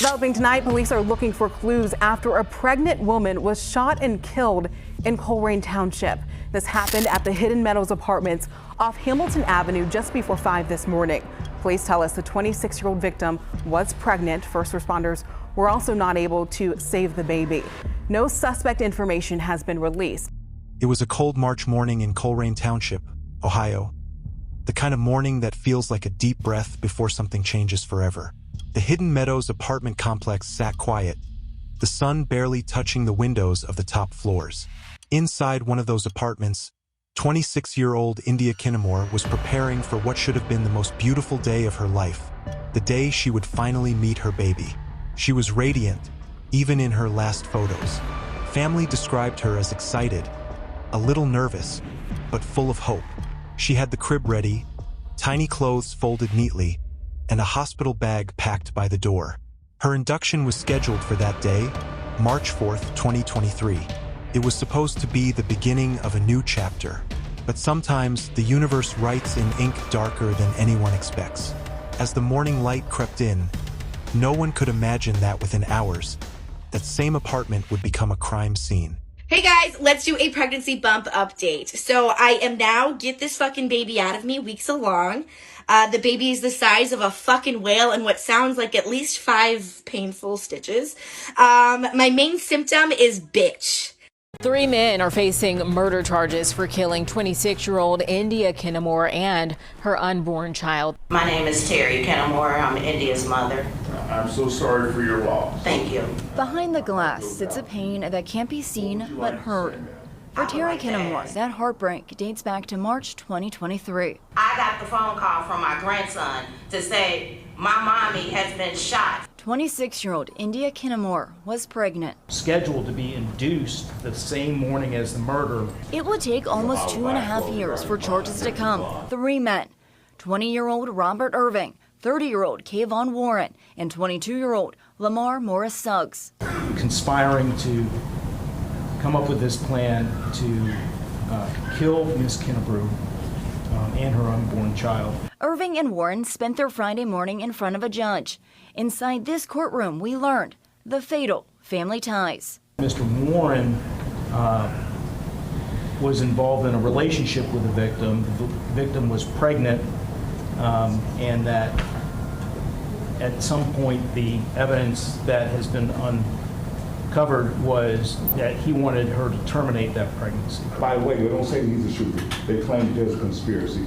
Developing tonight, police are looking for clues after a pregnant woman was shot and killed in Coleraine Township. This happened at the Hidden Meadows Apartments off Hamilton Avenue just before 5 this morning. Police tell us the 26-year-old victim was pregnant. First responders were also not able to save the baby. No suspect information has been released. It was a cold March morning in Coleraine Township, Ohio. The kind of morning that feels like a deep breath before something changes forever. The Hidden Meadows apartment complex sat quiet, the sun barely touching the windows of the top floors. Inside one of those apartments, 26-year-old India Kinamore was preparing for what should have been the most beautiful day of her life, the day she would finally meet her baby. She was radiant, even in her last photos. Family described her as excited, a little nervous, but full of hope. She had the crib ready, tiny clothes folded neatly, and a hospital bag packed by the door. Her induction was scheduled for that day, March 4th, 2023. It was supposed to be the beginning of a new chapter. But sometimes the universe writes in ink darker than anyone expects. As the morning light crept in, no one could imagine that within hours, that same apartment would become a crime scene. Hey guys, let's do a pregnancy bump update. So I am now, get this fucking baby out of me, weeks along. The baby is the size of a fucking whale and what sounds like at least 5 painful stitches. My main symptom is bitch. 3 men are facing murder charges for killing 26-year-old India Kinamore and her unborn child. My name is Terry Kinamore. I'm India's mother. I'm so sorry for your loss. Thank you. Behind the glass sits a pain that can't be seen but heard. For Terry Kinamore, that heartbreak dates back to March 2023. I got the phone call from my grandson to say my mommy has been shot. 26-year-old India Kinamore was pregnant. Scheduled to be induced the same morning as the murder. It would take almost 2.5 years for charges to come. 3 men, 20-year-old Robert Irving, 30-year-old Kayvon Warren, and 22-year-old Lamar Morris Suggs. Conspiring to come up with this plan to kill Miss Kinamore and her unborn child. Irving and Warren spent their Friday morning in front of a judge. Inside this courtroom, we learned the fatal family ties. Mr. Warren was involved in a relationship with the victim. The victim was pregnant, and that at some point the evidence that has been uncovered was that he wanted her to terminate that pregnancy. By the way, they don't say he's a shooter. They claim there's a conspiracy.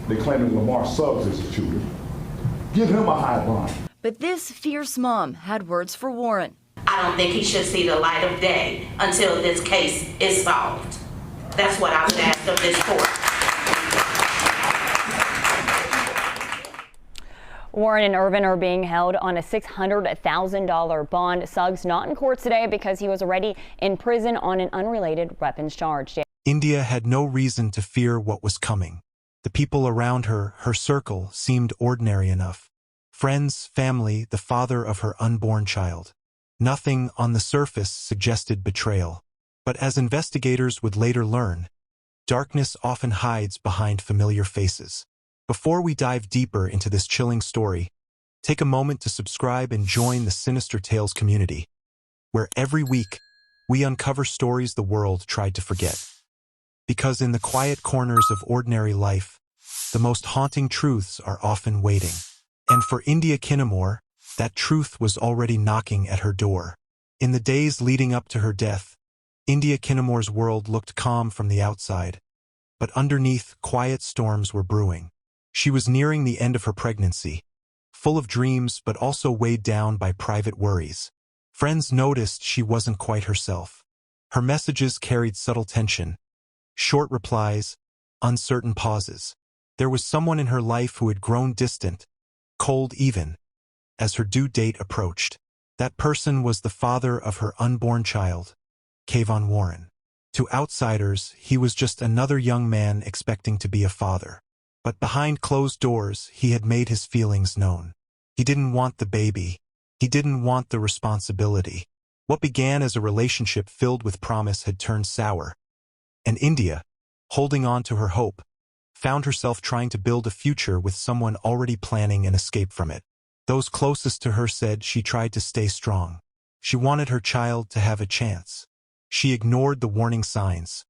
They claim that Lamar Suggs is a shooter. Give him a high bond. But this fierce mom had words for Warren. I don't think he should see the light of day until this case is solved. That's what I would ask of this court. Warren and Irvin are being held on a $600,000 bond. Suggs not in court today because he was already in prison on an unrelated weapons charge. India had no reason to fear what was coming. The people around her, her circle, seemed ordinary enough. Friends, family, the father of her unborn child. Nothing on the surface suggested betrayal. But as investigators would later learn, darkness often hides behind familiar faces. Before we dive deeper into this chilling story, take a moment to subscribe and join the Sinister Tales community, where every week we uncover stories the world tried to forget. Because in the quiet corners of ordinary life, the most haunting truths are often waiting. And for India Kinamore, that truth was already knocking at her door. In the days leading up to her death, India Kinamore's world looked calm from the outside, but underneath, quiet storms were brewing. She was nearing the end of her pregnancy, full of dreams but also weighed down by private worries. Friends noticed she wasn't quite herself. Her messages carried subtle tension, short replies, uncertain pauses. There was someone in her life who had grown distant, cold even, as her due date approached. That person was the father of her unborn child, Kayvon Warren. To outsiders, he was just another young man expecting to be a father. But behind closed doors, he had made his feelings known. He didn't want the baby. He didn't want the responsibility. What began as a relationship filled with promise had turned sour. And India, holding on to her hope, found herself trying to build a future with someone already planning an escape from it. Those closest to her said she tried to stay strong. She wanted her child to have a chance. She ignored the warning signs.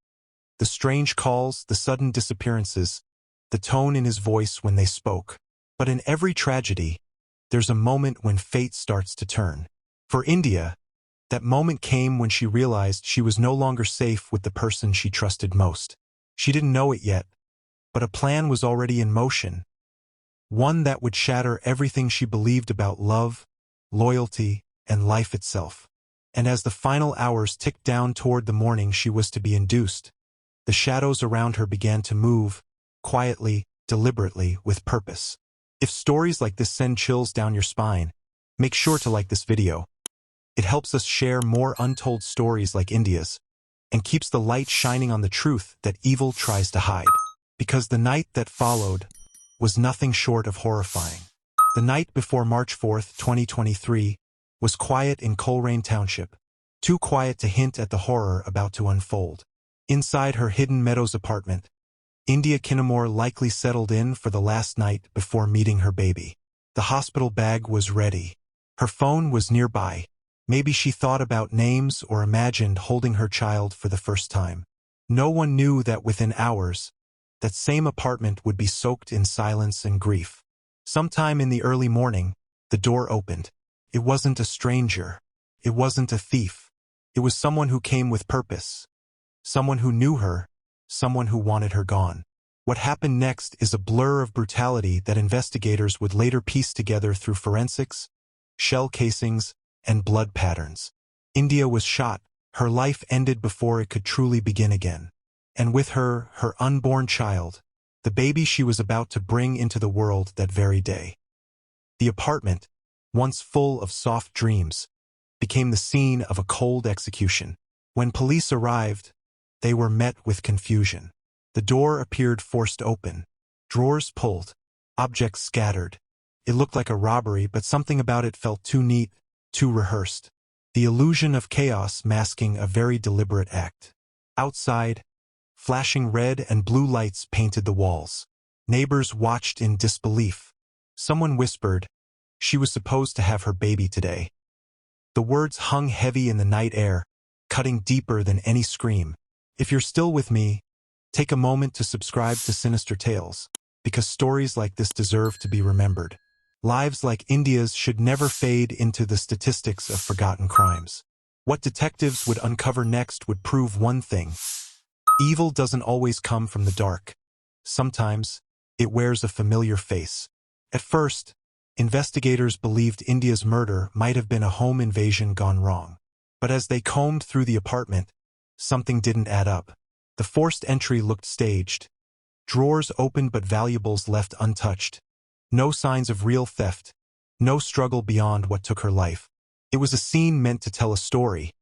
The strange calls, the sudden disappearances, the tone in his voice when they spoke. But in every tragedy, there's a moment when fate starts to turn. For India, that moment came when she realized she was no longer safe with the person she trusted most. She didn't know it yet, but a plan was already in motion. One that would shatter everything she believed about love, loyalty, and life itself. And as the final hours ticked down toward the morning she was to be induced, the shadows around her began to move, quietly, deliberately, with purpose. If stories like this send chills down your spine, make sure to like this video. It helps us share more untold stories like India's, and keeps the light shining on the truth that evil tries to hide. Because the night that followed was nothing short of horrifying. The night before March 4th, 2023, was quiet in Coleraine Township, too quiet to hint at the horror about to unfold. Inside her Hidden Meadows apartment, India Kinamore likely settled in for the last night before meeting her baby. The hospital bag was ready. Her phone was nearby. Maybe she thought about names or imagined holding her child for the first time. No one knew that within hours, that same apartment would be soaked in silence and grief. Sometime in the early morning, the door opened. It wasn't a stranger. It wasn't a thief. It was someone who came with purpose. Someone who knew her. Someone who wanted her gone. What happened next is a blur of brutality that investigators would later piece together through forensics, shell casings, and blood patterns. India was shot. Her life ended before it could truly begin again. And with her, her unborn child, the baby she was about to bring into the world that very day. The apartment, once full of soft dreams, became the scene of a cold execution. When police arrived, they were met with confusion. The door appeared forced open, drawers pulled, objects scattered. It looked like a robbery, but something about it felt too neat, too rehearsed. The illusion of chaos masking a very deliberate act. Outside, flashing red and blue lights painted the walls. Neighbors watched in disbelief. Someone whispered, "She was supposed to have her baby today." The words hung heavy in the night air, cutting deeper than any scream. If you're still with me, take a moment to subscribe to Sinister Tales, because stories like this deserve to be remembered. Lives like India's should never fade into the statistics of forgotten crimes. What detectives would uncover next would prove one thing. Evil doesn't always come from the dark. Sometimes, it wears a familiar face. At first, investigators believed India's murder might have been a home invasion gone wrong. But as they combed through the apartment, something didn't add up. The forced entry looked staged. Drawers opened but valuables left untouched. No signs of real theft. No struggle beyond what took her life. It was a scene meant to tell a story,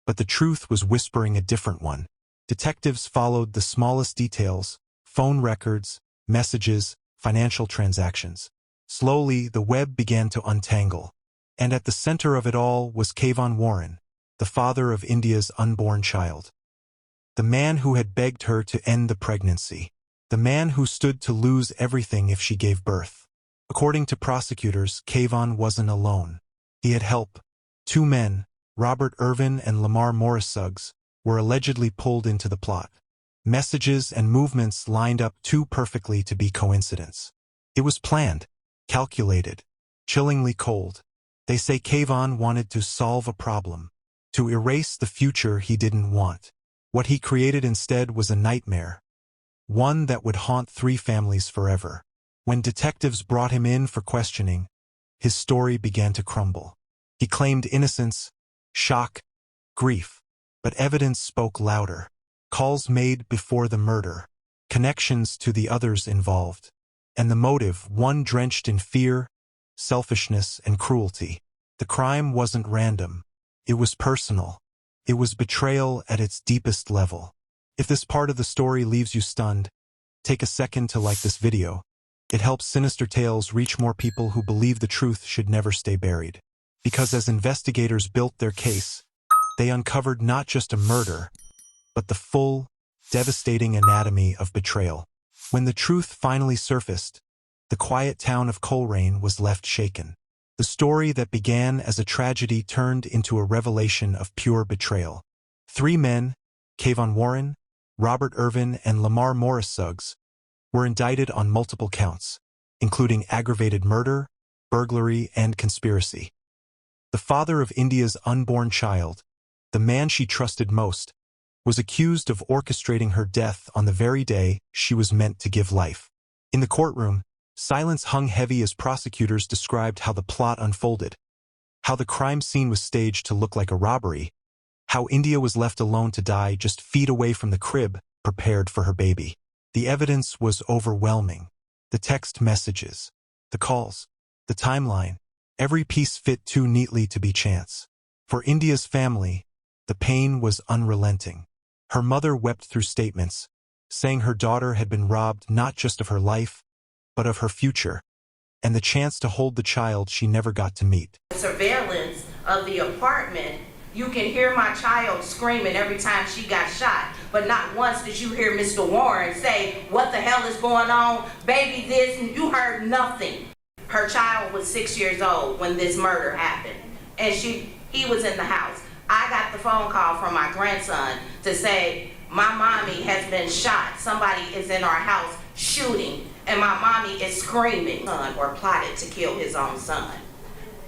but the truth was whispering a different one. Detectives followed the smallest details: phone records, messages, financial transactions. Slowly, the web began to untangle. And at the center of it all was Kayvon Warren, the father of India's unborn child. The man who had begged her to end the pregnancy. The man who stood to lose everything if she gave birth. According to prosecutors, Kayvon wasn't alone. He had help. Two men, Robert Irvin and Lamar Morris Suggs, were allegedly pulled into the plot. Messages and movements lined up too perfectly to be coincidence. It was planned, calculated, chillingly cold. They say Kayvon wanted to solve a problem, to erase the future he didn't want. What he created instead was a nightmare, one that would haunt 3 families forever. When detectives brought him in for questioning, his story began to crumble. He claimed innocence, shock, grief, but evidence spoke louder. Calls made before the murder, connections to the others involved, and the motive, one drenched in fear, selfishness, and cruelty. The crime wasn't random. It was personal. It was betrayal at its deepest level. If this part of the story leaves you stunned, take a second to like this video. It helps Sinister Tales reach more people who believe the truth should never stay buried. Because as investigators built their case, they uncovered not just a murder, but the full, devastating anatomy of betrayal. When the truth finally surfaced, the quiet town of Coleraine was left shaken. The story that began as a tragedy turned into a revelation of pure betrayal. 3 men, Kayvon Warren, Robert Irvin, and Lamar Morris Suggs, were indicted on multiple counts, including aggravated murder, burglary, and conspiracy. The father of India's unborn child, the man she trusted most, was accused of orchestrating her death on the very day she was meant to give life. In the courtroom, silence hung heavy as prosecutors described how the plot unfolded, how the crime scene was staged to look like a robbery, how India was left alone to die just feet away from the crib prepared for her baby. The evidence was overwhelming. The text messages, the calls, the timeline, every piece fit too neatly to be chance. For India's family, the pain was unrelenting. Her mother wept through statements, saying her daughter had been robbed not just of her life, but of her future, and the chance to hold the child she never got to meet. Surveillance of the apartment, you can hear my child screaming every time she got shot, but not once did you hear Mr. Warren say, "What the hell is going on? Baby this," and you heard nothing. Her child was 6 years old when this murder happened, and he was in the house. I got the phone call from my grandson to say, "My mommy has been shot. Somebody is in our house shooting, and my mommy is screaming." Or plotted to kill his own son.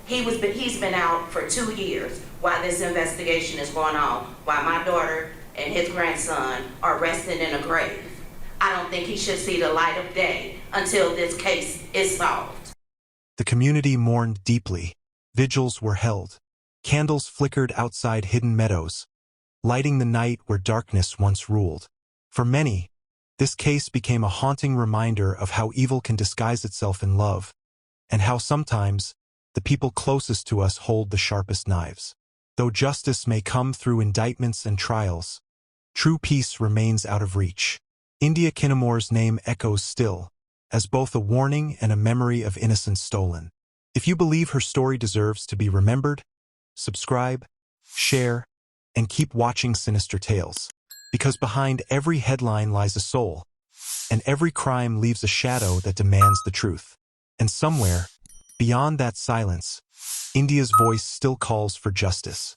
He's been out for 2 years while this investigation is going on, while my daughter and his grandson are resting in a grave. I don't think he should see the light of day until this case is solved. The community mourned deeply. Vigils were held. Candles flickered outside hidden meadows, lighting the night where darkness once ruled. For many, this case became a haunting reminder of how evil can disguise itself in love, and how sometimes the people closest to us hold the sharpest knives. Though justice may come through indictments and trials, true peace remains out of reach. India Kinamore's name echoes still, as both a warning and a memory of innocence stolen. If you believe her story deserves to be remembered, subscribe, share, and keep watching Sinister Tales, because behind every headline lies a soul, and every crime leaves a shadow that demands the truth. And somewhere, beyond that silence, India's voice still calls for justice.